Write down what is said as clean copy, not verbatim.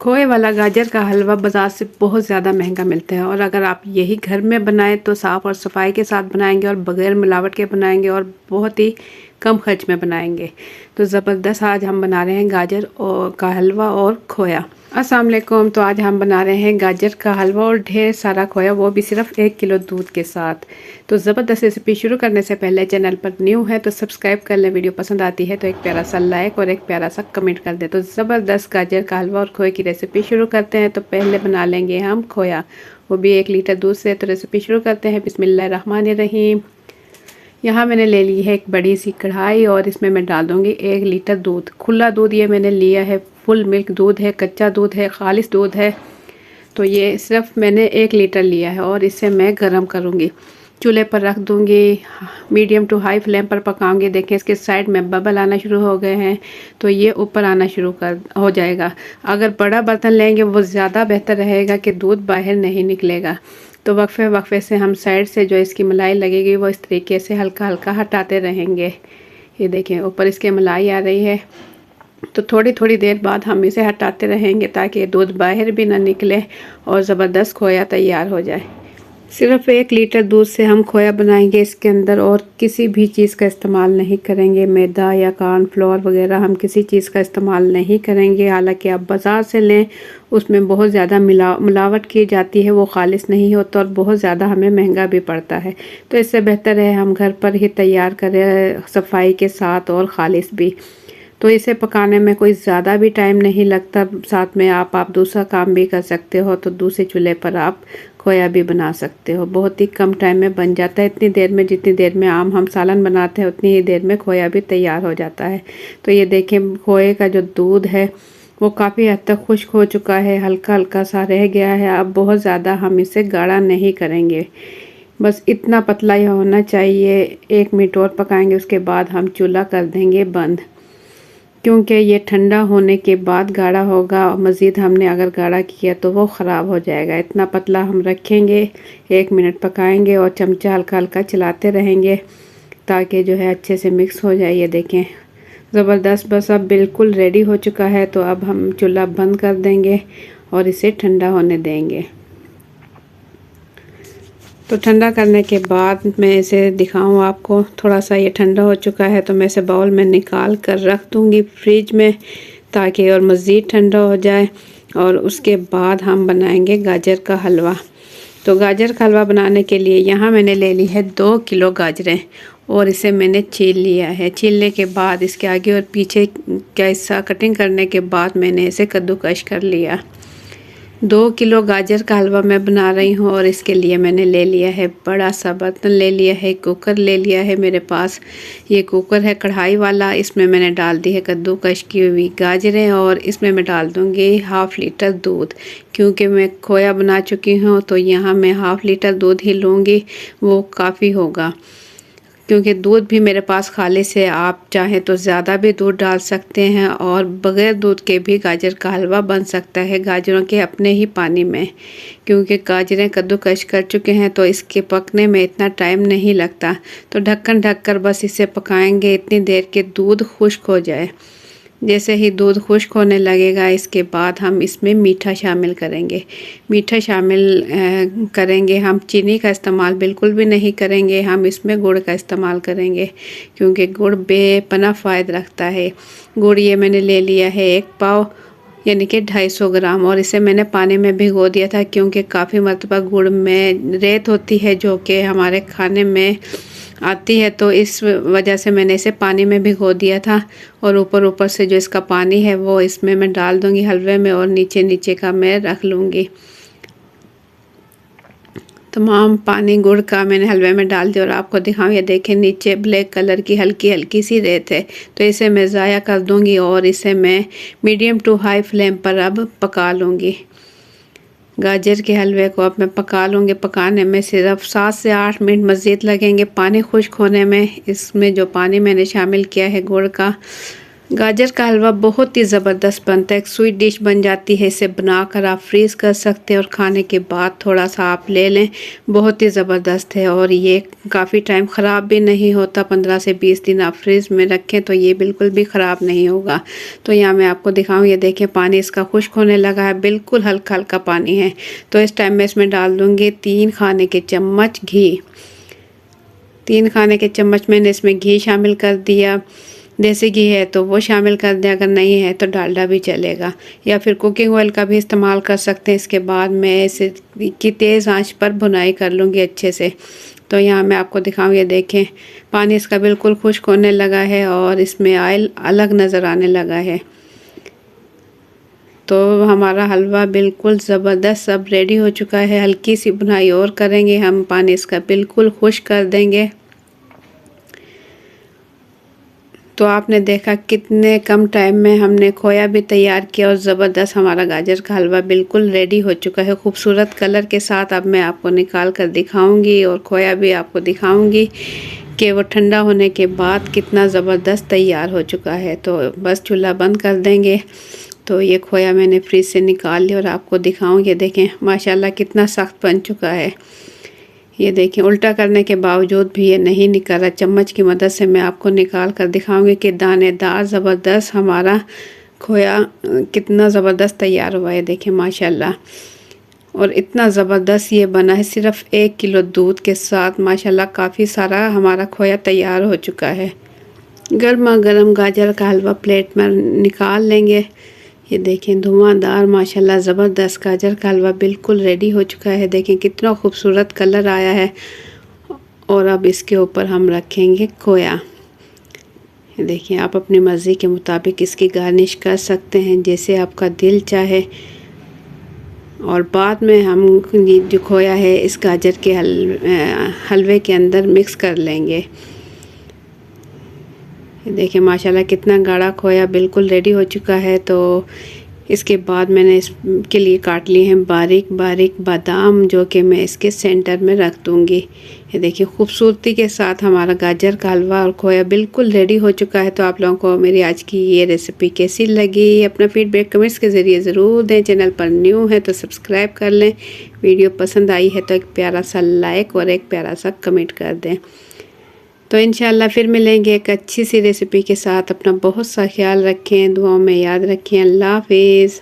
खोए वाला गाजर का हलवा बाज़ार से बहुत ज़्यादा महंगा मिलता है और अगर आप यही घर में बनाएं तो साफ़ और सफाई के साथ बनाएंगे और बग़ैर मिलावट के बनाएंगे और बहुत ही कम खर्च में बनाएंगे। तो ज़बरदस्त आज हम बना रहे हैं गाजर और का हलवा और खोया। अस्सलाम वालेकुम। तो आज हम बना रहे हैं गाजर का हलवा और ढेर सारा खोया, वो भी सिर्फ 1 किलो दूध के साथ। तो ज़बरदस्त रेसिपी शुरू करने से पहले चैनल पर न्यू है तो सब्सक्राइब कर लें, वीडियो पसंद आती है तो एक प्यारा सा लाइक और एक प्यारा सा कमेंट कर दें। तो ज़बरदस्त गाजर का हलवा और खोए की रेसिपी शुरू करते हैं। तो पहले बना लेंगे हम खोया, वो भी 1 लीटर दूध से। तो रेसिपी शुरू करते हैं। बिस्मिल्लाहिर्रहमानिर्रहीम। यहाँ मैंने ले ली है एक बड़ी सी कढ़ाई और इसमें मैं डाल दूँगी 1 लीटर दूध। खुला दूध ये मैंने लिया है, फुल मिल्क दूध है, कच्चा दूध है, खालिस दूध है। तो ये सिर्फ मैंने 1 लीटर लिया है और इसे मैं गरम करूँगी। चूल्हे पर रख दूँगी, मीडियम टू हाई फ्लेम पर पकाऊँगी। देखें इसके साइड में बबल आना शुरू हो गए हैं तो ये ऊपर आना शुरू हो जाएगा। अगर बड़ा बर्तन लेंगे वो ज़्यादा बेहतर रहेगा कि दूध बाहर नहीं निकलेगा। तो वक्फे वक्फे से हम साइड से जो इसकी मलाई लगेगी वो इस तरीके से हल्का हल्का हटाते रहेंगे। ये देखें ऊपर इसके मलाई आ रही है। तो थोड़ी थोड़ी देर बाद हम इसे हटाते रहेंगे ताकि दूध बाहर भी ना निकले और ज़बरदस्त खोया तैयार हो जाए। सिर्फ 1 लीटर दूध से हम खोया बनाएंगे। इसके अंदर और किसी भी चीज़ का इस्तेमाल नहीं करेंगे, मैदा या कॉर्नफ्लोर वगैरह हम किसी चीज़ का इस्तेमाल नहीं करेंगे। हालांकि आप बाज़ार से लें उसमें बहुत ज़्यादा मिलावट की जाती है, वो खालिस नहीं होता और बहुत ज़्यादा हमें महंगा भी पड़ता है। तो इससे बेहतर है हम घर पर ही तैयार करें, सफाई के साथ और खालिस भी। तो इसे पकाने में कोई ज़्यादा भी टाइम नहीं लगता। साथ में आप दूसरा काम भी कर सकते हो, तो दूसरे चूल्हे पर आप खोया भी बना सकते हो। बहुत ही कम टाइम में बन जाता है, इतनी देर में जितनी देर में आम हम सालन बनाते हैं उतनी ही देर में खोया भी तैयार हो जाता है। तो ये देखें खोए का जो दूध है वो काफ़ी हद तक खुश्क हो चुका है, हल्का हल्का सा रह गया है। अब बहुत ज़्यादा हम इसे गाढ़ा नहीं करेंगे, बस इतना पतला ही होना चाहिए। 1 मिनट और पकाएंगे, उसके बाद हम चूल्हा कर देंगे बंद, क्योंकि ये ठंडा होने के बाद गाढ़ा होगा। मज़ीद हमने अगर गाढ़ा किया तो वो ख़राब हो जाएगा। इतना पतला हम रखेंगे, 1 मिनट पकाएंगे और चमचा हल्का हल्का चलाते रहेंगे ताकि जो है अच्छे से मिक्स हो जाए। ये देखें ज़बरदस्त, बस अब बिल्कुल रेडी हो चुका है। तो अब हम चूल्हा बंद कर देंगे और इसे ठंडा होने देंगे। तो ठंडा करने के बाद मैं इसे दिखाऊं आपको, थोड़ा सा ये ठंडा हो चुका है तो मैं इसे बाउल में निकाल कर रख दूंगी फ्रिज में ताकि और मज़ीद ठंडा हो जाए। और उसके बाद हम बनाएंगे गाजर का हलवा। तो गाजर का हलवा बनाने के लिए यहाँ मैंने ले ली है 2 किलो गाजरें और इसे मैंने छील लिया है। छीलने के बाद इसके आगे और पीछे का हिस्सा कटिंग करने के बाद मैंने इसे कद्दूकश कर लिया। 2 किलो गाजर का हलवा मैं बना रही हूँ और इसके लिए मैंने ले लिया है बड़ा सा बर्तन, ले लिया है कुकर, ले लिया है मेरे पास। ये कुकर है कढ़ाई वाला। इसमें मैंने डाल दी है कद्दूकश की हुई गाजरें और इसमें मैं डाल दूँगी 1/2 लीटर दूध। क्योंकि मैं खोया बना चुकी हूँ तो यहाँ मैं 1/2 लीटर दूध ही लूँगी, वो काफ़ी होगा। क्योंकि दूध भी मेरे पास खालिस है, आप चाहें तो ज़्यादा भी दूध डाल सकते हैं और बग़ैर दूध के भी गाजर का हलवा बन सकता है, गाजरों के अपने ही पानी में। क्योंकि गाजरें कद्दूकश कर चुके हैं तो इसके पकने में इतना टाइम नहीं लगता। तो ढक्कन ढक कर बस इसे पकाएंगे इतनी देर के दूध खुश्क हो जाए। जैसे ही दूध खुश्क होने लगेगा इसके बाद हम इसमें मीठा शामिल करेंगे। मीठा शामिल करेंगे हम, चीनी का इस्तेमाल बिल्कुल भी नहीं करेंगे, हम इसमें गुड़ का इस्तेमाल करेंगे क्योंकि गुड़ बेपनाह फ़ायदा रखता है। गुड़ ये मैंने ले लिया है 1 पाव यानी कि 250 ग्राम और इसे मैंने पानी में भिगो दिया था क्योंकि काफ़ी मरतबा गुड़ में रेत होती है जो कि हमारे खाने में आती है, तो इस वजह से मैंने इसे पानी में भिगो दिया था। और ऊपर से जो इसका पानी है वो इसमें मैं डाल दूंगी हलवे में और नीचे नीचे का मैं रख लूँगी। तमाम पानी गुड़ का मैंने हलवे में डाल दिया और आपको दिखाऊँ, ये देखें नीचे ब्लैक कलर की हल्की हल्की सी रेत है। तो इसे मैं ज़ाया कर दूँगी और इसे मैं मीडियम टू हाई फ्लेम पर अब पका लूँगी। गाजर के हलवे को अब मैं पका लूँगी। पकाने में सिर्फ 7 से 8 मिनट मज़ीद लगेंगे पानी खुश्क होने में। इसमें जो पानी मैंने शामिल किया है गुड़ का गाजर का हलवा बहुत ही ज़बरदस्त बनता है, एक स्वीट डिश बन जाती है। इसे बनाकर आप फ्रीज कर सकते हैं और खाने के बाद थोड़ा सा आप ले लें, बहुत ही ज़बरदस्त है। और ये काफ़ी टाइम ख़राब भी नहीं होता, 15 से 20 दिन आप फ्रीज में रखें तो ये बिल्कुल भी ख़राब नहीं होगा। तो यहाँ मैं आपको दिखाऊँ, ये देखें पानी इसका खुश्क होने लगा है, बिल्कुल हल्का हल्का पानी है। तो इस टाइम में इसमें डाल दूँगी 3 खाने के चम्मच घी। 3 खाने के चम्मच मैंने इसमें घी शामिल कर दिया। देसी घी है तो वो शामिल कर दें, अगर नहीं है तो डालडा भी चलेगा, या फिर कुकिंग ऑयल का भी इस्तेमाल कर सकते हैं। इसके बाद मैं इसे की तेज़ आंच पर भुनाई कर लूँगी अच्छे से। तो यहाँ मैं आपको दिखाऊँ, ये देखें पानी इसका बिल्कुल खुश्क होने लगा है और इसमें ऑयल अलग नज़र आने लगा है। तो हमारा हलवा बिल्कुल ज़बरदस्त अब रेडी हो चुका है। हल्की सी भुनाई और करेंगे हम, पानी इसका बिल्कुल खुश्क कर देंगे। तो आपने देखा कितने कम टाइम में हमने खोया भी तैयार किया और ज़बरदस्त हमारा गाजर का हलवा बिल्कुल रेडी हो चुका है, खूबसूरत कलर के साथ। अब मैं आपको निकाल कर दिखाऊंगी और खोया भी आपको दिखाऊंगी कि वो ठंडा होने के बाद कितना ज़बरदस्त तैयार हो चुका है। तो बस चूल्हा बंद कर देंगे। तो ये खोया मैंने फ्रिज से निकाल लिया और आपको दिखाऊंगी। देखें माशाल्लाह कितना सख्त बन चुका है। ये देखिए उल्टा करने के बावजूद भी ये नहीं निकल रहा। चम्मच की मदद से मैं आपको निकाल कर दिखाऊंगी कि दानेदार ज़बरदस्त हमारा खोया कितना ज़बरदस्त तैयार हुआ है। देखिए माशाल्लाह, और इतना ज़बरदस्त ये बना है सिर्फ 1 किलो दूध के साथ। माशाल्लाह काफ़ी सारा हमारा खोया तैयार हो चुका है। गर्मा गर्म गाजर का हलवा प्लेट में निकाल लेंगे। ये देखें धुआंधार माशाल्लाह ज़बरदस्त गाजर का हलवा बिल्कुल रेडी हो चुका है। देखें कितना खूबसूरत कलर आया है। और अब इसके ऊपर हम रखेंगे खोया। ये देखिए आप अपनी मर्ज़ी के मुताबिक इसकी गार्निश कर सकते हैं जैसे आपका दिल चाहे। और बाद में हम जो खोया है इस गाजर के हलवे के अंदर मिक्स कर लेंगे। देखिए माशाल्लाह कितना गाढ़ा खोया बिल्कुल रेडी हो चुका है। तो इसके बाद मैंने इसके लिए काट लिए हैं बारीक बारीक बादाम, जो कि मैं इसके सेंटर में रख दूँगी। ये देखिए खूबसूरती के साथ हमारा गाजर का हलवा और खोया बिल्कुल रेडी हो चुका है। तो आप लोगों को मेरी आज की ये रेसिपी कैसी लगी, अपना फीडबैक कमेंट्स के ज़रिए ज़रूर दें। चैनल पर न्यू है तो सब्सक्राइब कर लें। वीडियो पसंद आई है तो एक प्यारा सा लाइक और एक प्यारा सा कमेंट कर दें। तो इंशाल्लाह फिर मिलेंगे एक अच्छी सी रेसिपी के साथ। अपना बहुत सा ख्याल रखें, दुआओं में याद रखें। अल्लाह हाफिज़।